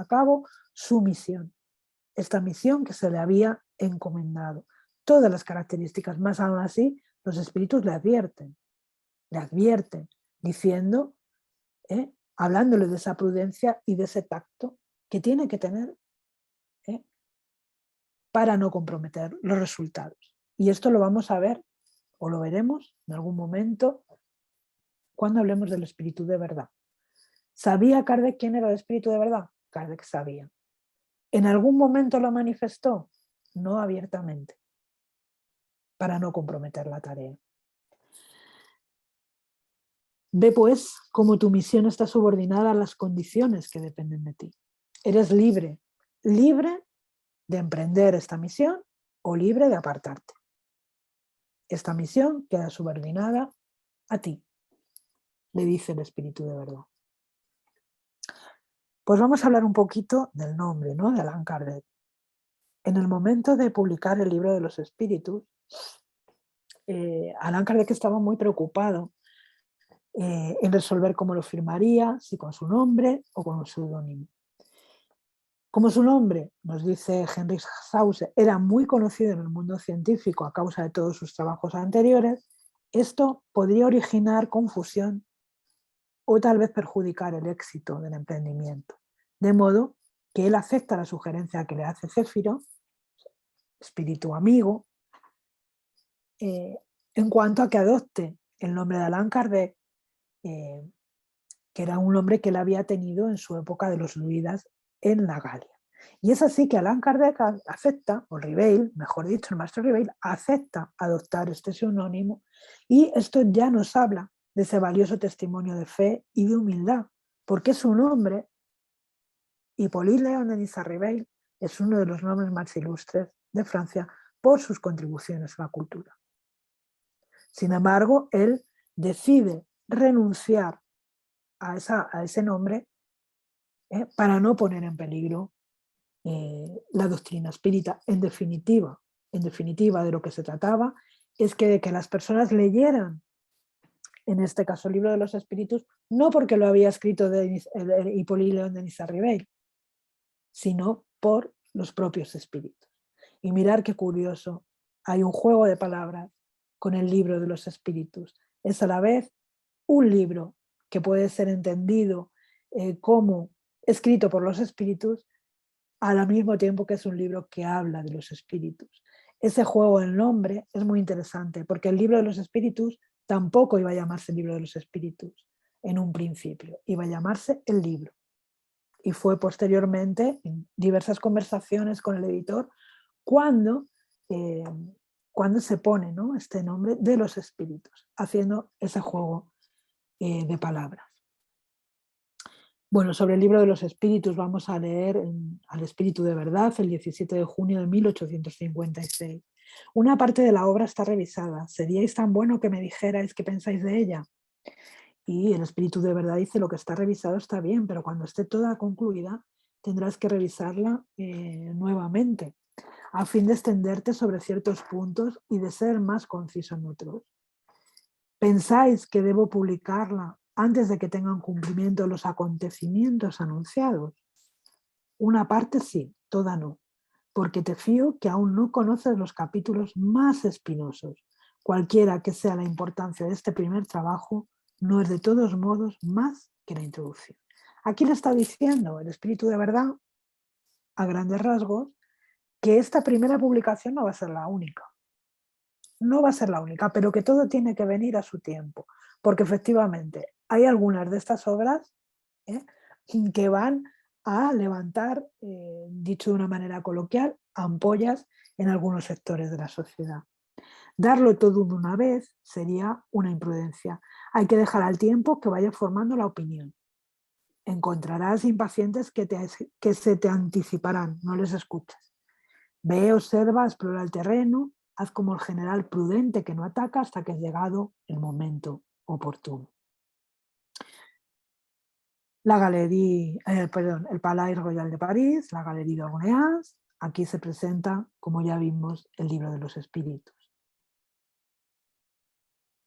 cabo su misión, esta misión que se le había encomendado. Todas las características, más aún así, los espíritus le advierten, diciendo, hablándole de esa prudencia y de ese tacto que tiene que tener para no comprometer los resultados. Y esto lo vamos a ver, o lo veremos en algún momento, cuando hablemos del espíritu de verdad. ¿Sabía Kardec quién era el espíritu de verdad? Kardec sabía. ¿En algún momento lo manifestó? No abiertamente, para no comprometer la tarea. Ve pues cómo tu misión está subordinada a las condiciones que dependen de ti. Eres libre, libre de emprender esta misión o libre de apartarte. Esta misión queda subordinada a ti, le dice el espíritu de verdad. Pues vamos a hablar un poquito del nombre, ¿no?, de Allan Kardec. En el momento de publicar el libro de los espíritus, Allan Kardec estaba muy preocupado en resolver cómo lo firmaría, si con su nombre o con un seudónimo. Como su nombre, nos dice Heinrich Sausse, era muy conocido en el mundo científico a causa de todos sus trabajos anteriores, esto podría originar confusión o tal vez perjudicar el éxito del emprendimiento. De modo que él acepta la sugerencia que le hace Céfiro, espíritu amigo, en cuanto a que adopte el nombre de Allan Kardec, que era un nombre que él había tenido en su época de los druidas en la Galia. Y es así que Allan Kardec acepta, o Ribeil, mejor dicho, el maestro Ribeil, acepta adoptar este seudónimo, y esto ya nos habla de ese valioso testimonio de fe y de humildad, porque su nombre, Hippolyte Léon Denis Ribeil, es uno de los nombres más ilustres de Francia por sus contribuciones a la cultura. Sin embargo, él decide renunciar a ese nombre para no poner en peligro la doctrina espírita. En definitiva, de lo que se trataba es de que las personas leyeran, en este caso el libro de los espíritus, no porque lo había escrito Hippolyte Léon Denis Ribeil, sino por los propios espíritus. Y mirar qué curioso, hay un juego de palabras con el libro de los espíritus. Es a la vez un libro que puede ser entendido como escrito por los espíritus, al mismo tiempo que es un libro que habla de los espíritus. Ese juego del nombre es muy interesante, porque el libro de los espíritus tampoco iba a llamarse el libro de los espíritus en un principio, iba a llamarse el libro. Y fue posteriormente, en diversas conversaciones con el editor, cuando se pone, ¿no?, este nombre de los espíritus, haciendo ese juego de palabras. Bueno, sobre el libro de los espíritus vamos a leer al Espíritu de Verdad el 17 de junio de 1856. Una parte de la obra está revisada. ¿Seríais tan bueno que me dijerais qué pensáis de ella? Y el Espíritu de Verdad dice: lo que está revisado está bien, pero cuando esté toda concluida tendrás que revisarla nuevamente, a fin de extenderte sobre ciertos puntos y de ser más conciso en otros. ¿Pensáis que debo publicarla antes de que tengan cumplimiento los acontecimientos anunciados? Una parte sí, toda no, porque te fío que aún no conoces los capítulos más espinosos. Cualquiera que sea la importancia de este primer trabajo, no es de todos modos más que la introducción. Aquí le está diciendo el Espíritu de Verdad, a grandes rasgos, que esta primera publicación no va a ser la única. No va a ser la única, pero que todo tiene que venir a su tiempo, porque efectivamente hay algunas de estas obras que van a levantar, dicho de una manera coloquial, ampollas en algunos sectores de la sociedad. Darlo todo de una vez sería una imprudencia. Hay que dejar al tiempo que vaya formando la opinión. Encontrarás impacientes que se te anticiparán, no les escuches. Ve, observa, explora el terreno, haz como el general prudente que no ataca hasta que ha llegado el momento oportuno. El Palais Royal de París, la Galerie d'Orléans, aquí se presenta, como ya vimos, el libro de los espíritus.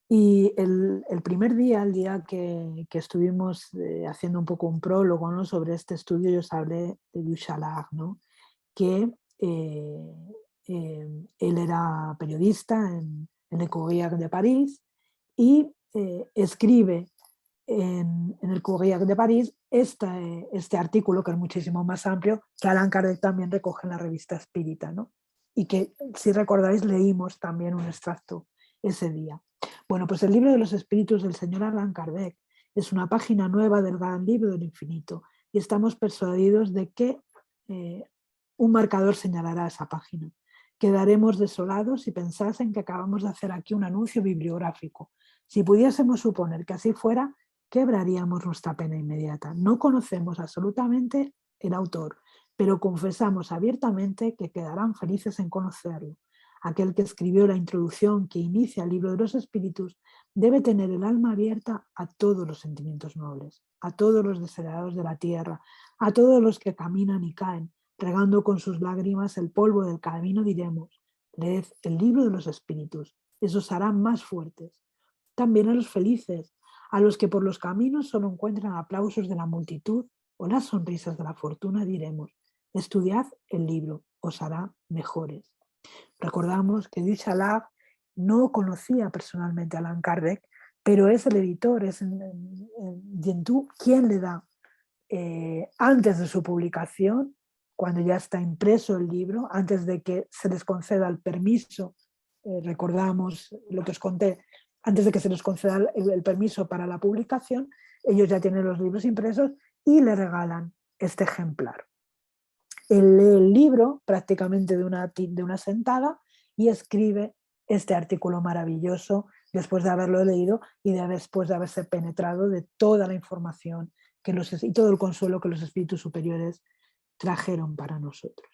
Y el primer día, el día que estuvimos haciendo un poco un prólogo, ¿no?, sobre este estudio, yo os hablé de Duchalard, ¿no?, que él era periodista en Le Courrier de París y escribe en el Courrier de París este artículo, que es muchísimo más amplio, que Allan Kardec también recoge en la revista Espírita, ¿no? y que, si recordáis, leímos también un extracto ese día. Bueno, pues el libro de los espíritus del señor Allan Kardec es una página nueva del gran libro del infinito y estamos persuadidos de que un marcador señalará esa página. Quedaremos desolados si pensasen que acabamos de hacer aquí un anuncio bibliográfico. Si pudiésemos suponer que así fuera, quebraríamos nuestra pena inmediata. No conocemos absolutamente el autor, pero confesamos abiertamente que quedarán felices en conocerlo. Aquel que escribió la introducción que inicia el libro de los espíritus debe tener el alma abierta a todos los sentimientos nobles, a todos los deseados de la tierra, a todos los que caminan y caen, regando con sus lágrimas el polvo del camino. Diremos: leed el libro de los espíritus, eso os hará más fuertes. También a los felices, a los que por los caminos solo encuentran aplausos de la multitud o las sonrisas de la fortuna, diremos: estudiad el libro, os hará mejores. Recordamos que Duchalard no conocía personalmente a Allan Kardec, pero es el editor, es Gentoo quien le da, antes de su publicación, cuando ya está impreso el libro, antes de que se les conceda el permiso, recordamos lo que os conté, antes de que se les conceda el permiso para la publicación, ellos ya tienen los libros impresos y le regalan este ejemplar. Él lee el libro prácticamente de una sentada y escribe este artículo maravilloso después de haberlo leído y después de haberse penetrado de toda la información y todo el consuelo que los espíritus superiores trajeron para nosotros.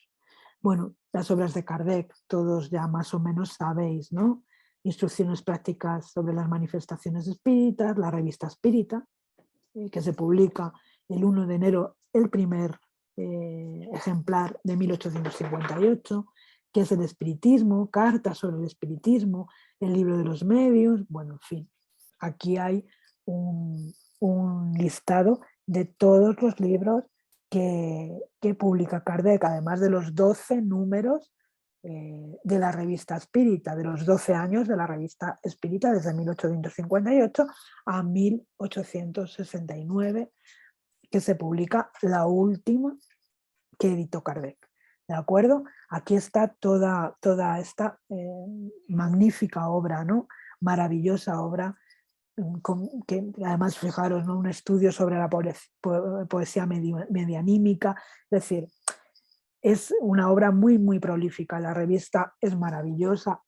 Bueno, las obras de Kardec, todos ya más o menos sabéis, ¿no? Instrucciones prácticas sobre las manifestaciones espíritas, la revista Espírita, que se publica el 1 de enero, el primer ejemplar de 1858, que es el espiritismo, cartas sobre el espiritismo, el libro de los medios, bueno, en fin, aquí hay un listado de todos los libros que publica Kardec, además de los 12 números de la revista Espírita, de los 12 años de la revista Espírita, desde 1858 a 1869, que se publica la última que editó Kardec. ¿De acuerdo? Aquí está toda esta magnífica obra, ¿no? Maravillosa obra, que además, fijaros, ¿no? Un estudio sobre la poesía medianímica, es decir, es una obra muy, muy prolífica. La revista es maravillosa,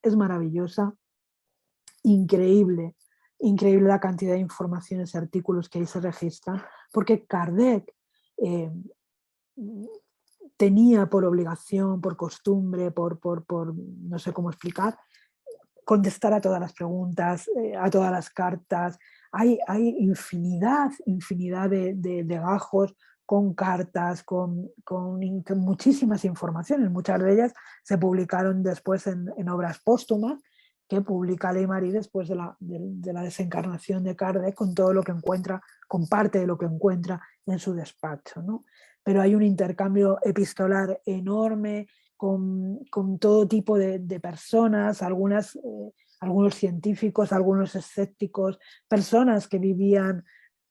increíble, increíble la cantidad de informaciones y artículos que ahí se registran, porque Kardec tenía por obligación, por costumbre, por no sé cómo explicar, contestar a todas las preguntas, a todas las cartas. Hay infinidad de legajos con cartas, con muchísimas informaciones. Muchas de ellas se publicaron después en obras póstumas que publica Ley-Marie después de la desencarnación de Kardec, con todo lo que encuentra, con parte de lo que encuentra en su despacho, ¿no? Pero hay un intercambio epistolar enorme con todo tipo de personas, algunos científicos, algunos escépticos, personas que vivían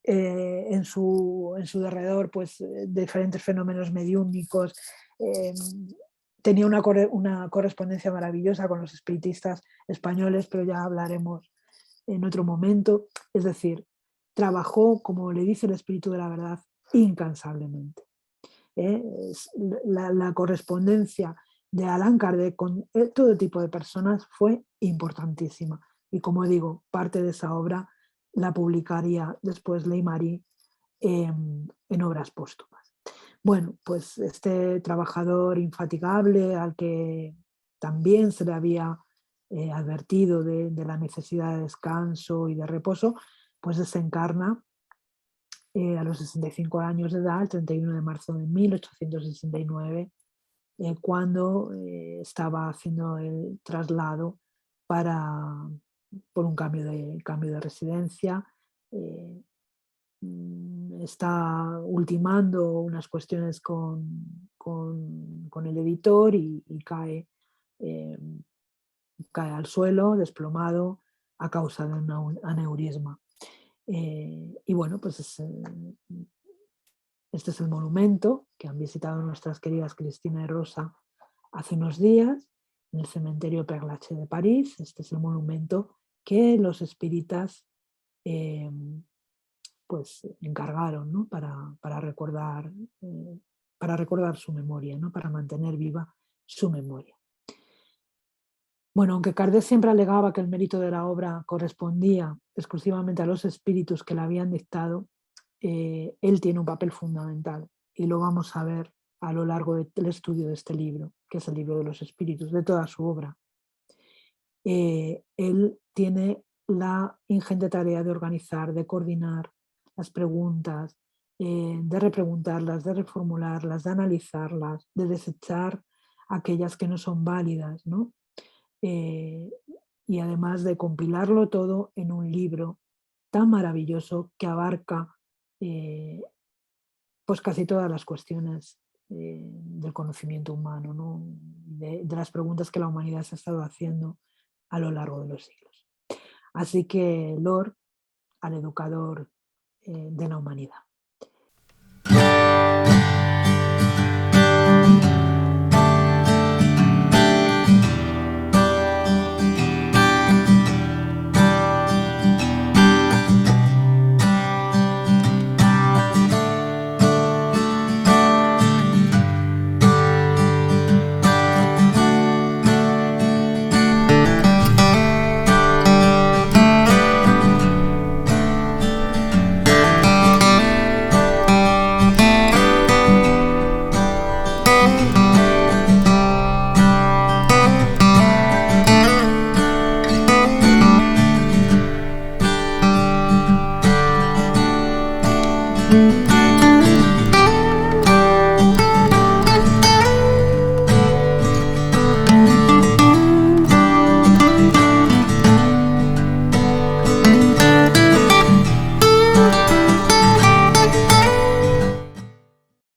en su derredor, pues diferentes fenómenos mediúnicos. Tenía una correspondencia maravillosa con los espiritistas españoles, pero ya hablaremos en otro momento. Es decir, trabajó, como le dice el espíritu de la verdad, incansablemente. La correspondencia de Allan Kardec con todo tipo de personas fue importantísima. Y como digo, parte de esa obra la publicaría después Ley-Marie en obras póstumas. Bueno, pues este trabajador infatigable, al que también se le había advertido de la necesidad de descanso y de reposo, pues desencarna a los 65 años de edad, el 31 de marzo de 1869, cuando estaba haciendo el traslado por un cambio de residencia. Está ultimando unas cuestiones con el editor y eh, cae al suelo desplomado a causa de un aneurisma. Y bueno, pues este es el monumento que han visitado nuestras queridas Cristina y Rosa hace unos días, en el cementerio Père Lachaise de París. Este es el monumento que los espíritas pues encargaron, ¿no? para recordar su memoria, ¿no? Para mantener viva su memoria. Bueno, aunque Kardec siempre alegaba que el mérito de la obra correspondía exclusivamente a los espíritus que la habían dictado, él tiene un papel fundamental y lo vamos a ver a lo largo del estudio de este libro, que es el libro de los espíritus, de toda su obra. Él tiene la ingente tarea de organizar, de coordinar las preguntas, de repreguntarlas, de reformularlas, de analizarlas, de desechar aquellas que no son válidas, ¿no? Y además de compilarlo todo en un libro tan maravilloso que abarca pues casi todas las cuestiones del conocimiento humano, ¿no? de las preguntas que la humanidad se ha estado haciendo a lo largo de los siglos. Así que Lord, al educador de la humanidad.